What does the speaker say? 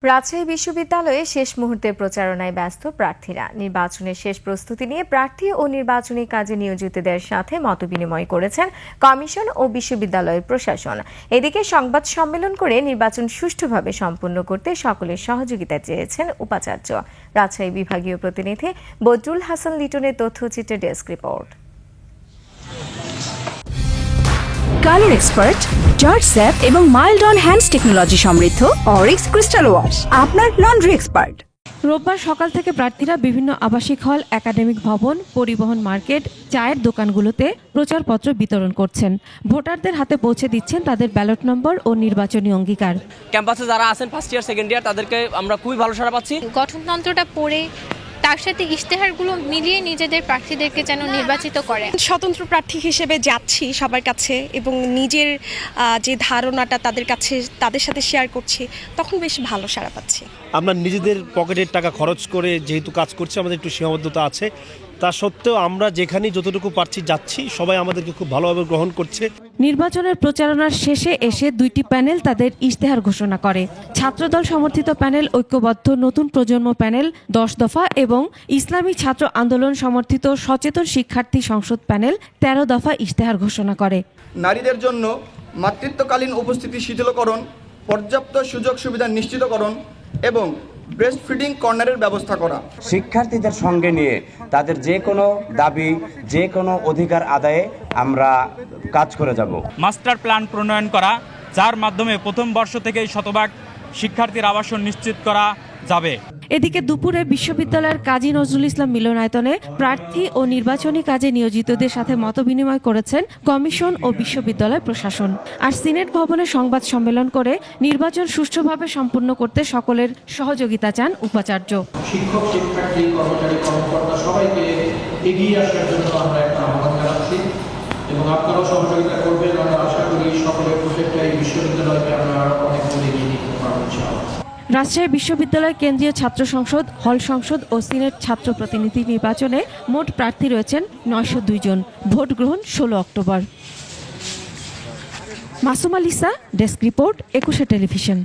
রাজশাহী বিশ্ববিদ্যালয়ে শেষ মুহূর্তের প্রচারণায় ব্যস্ত প্রার্থীরা। নির্বাচনের শেষ প্রস্তুতি নিয়ে প্রার্থী ও নির্বাচনী কাজে নিয়োজিতদের সাথে মতবিনিময় করেছেন কমিশন ও বিশ্ববিদ্যালয়ের প্রশাসন। এদিকে সংবাদ সম্মেলন করে নির্বাচন সুষ্ঠুভাবে সম্পন্ন করতে সকলের সহযোগিতা চেয়েছেন উপাচার্য। রাজশাহী বিভাগীয় প্রতিনিধি বদরুল হাসান লিটনের তথ্যচিত্রে ডেস্ক রিপোর্ট। কালার এক্সপার্ট, জর্জ স্যাপ এবং মাইল্ড অন হ্যান্ডস টেকনোলজি সমৃদ্ধ অরিক্স ক্রিস্টাল ওয়াশ আপনার লন্ড্রি এক্সপার্ট। রোববার সকাল থেকে প্রার্থীরা বিভিন্ন আবাসিক হল, একাডেমিক ভবন, পরিবহন মার্কেট, চায়ের দোকানগুলোতে প্রচারপত্র বিতরণ করছেন। ভোটারদের হাতে পৌঁছে দিচ্ছেন তাদের ব্যালট নম্বর ও নির্বাচনী অঙ্গীকার। ক্যাম্পাসে যারা আছেন ফার্স্ট ইয়ার সেকেন্ড ইয়ার তাদেরকে আমরা খুবই ভালো সাড়া পাচ্ছি। গঠনতন্ত্রটা পড়ে তার সাথে ইশতেহারগুলো মিলিয়ে নিজেদের প্রার্থীদেরকে যেন নির্বাচিত করে। স্বতন্ত্র প্রার্থী হিসেবে যাচ্ছি সবার কাছে এবং নিজের যে ধারণাটা তাদের সাথে শেয়ার করছি, তখন বেশ ভালো সাড়া পাচ্ছি। আমরা নিজেদের পকেটের টাকা খরচ করে যেহেতু কাজ করছি, আমাদের একটু সীমাবদ্ধতা আছে। তা সত্ত্বেও আমরা যেখানে যতটুকু পারছি যাচ্ছি, সবাই আমাদেরকে খুব ভালোভাবে গ্রহণ করছে। নির্বাচনের প্রচারণার শেষে এসে দুইটি প্যানেল তাদের ইশতেহার ঘোষণা করে। ছাত্রদল সমর্থিত প্যানেল ঐক্যবদ্ধ নতুন প্রজন্ম প্যানেল 10 দফা এবং ইসলামী ছাত্র আন্দোলন সমর্থিত সচেতন শিক্ষার্থী সংসদ প্যানেল 13 দফা ইশতেহার ঘোষণা করে। নারীদের জন্য মাতৃত্বকালীন উপস্থিতি শিথিলকরণ, পর্যাপ্ত সুযোগ সুবিধা নিশ্চিতকরণ এবং ব্রেস্ট ফিডিং কর্নারের ব্যবস্থা করা। শিক্ষার্থীদের সঙ্গে নিয়ে তাদের যে কোনো দাবি, যে কোনো অধিকার আদায়ে আমরা কাজ করে যাব। মাস্টার প্ল্যান প্রণয়ন করা, যার মাধ্যমে প্রথম বর্ষ থেকেই শতভাগ শিক্ষার্থীর আবাসন নিশ্চিত করা যাবে। এদিকে দুপুরে বিশ্ববিদ্যালয়ের কাজী নজরুল ইসলাম মিলনায়তনে প্রার্থী ও নির্বাচনী কাজে নিয়োজিতদের সাথে মতবিনিময় করেছেন কমিশন ও বিশ্ববিদ্যালয় প্রশাসন। আর সিনেট ভবনে সংবাদ সম্মেলন করে নির্বাচন সুষ্ঠুভাবে সম্পন্ন করতে সকলের সহযোগিতা চান উপাচার্য। শিক্ষক, শিক্ষার্থী, কর্মচারী, কর্মকর্তা সবাইকে এগিয়ে আসার জন্য আমরা একটা আহ্বান জানাচ্ছি এবং আপনারাও সহযোগিতা করবেন। আমরা আশা করি সকলের প্রত্যেকটা এই বিশ্ববিদ্যালয়কে আমরা অনেক দূর এগিয়ে নিতে পারবো। রাজশাহী বিশ্ববিদ্যালয় কেন্দ্রীয় ছাত্র সংসদ, হল সংসদ ও সিনেট ছাত্র প্রতিনিধি নির্বাচনে মোট প্রার্থী রয়েছেন 902 জন। ভোট গ্রহণ 16 October. Masuma Lisa, desk report, 21 television.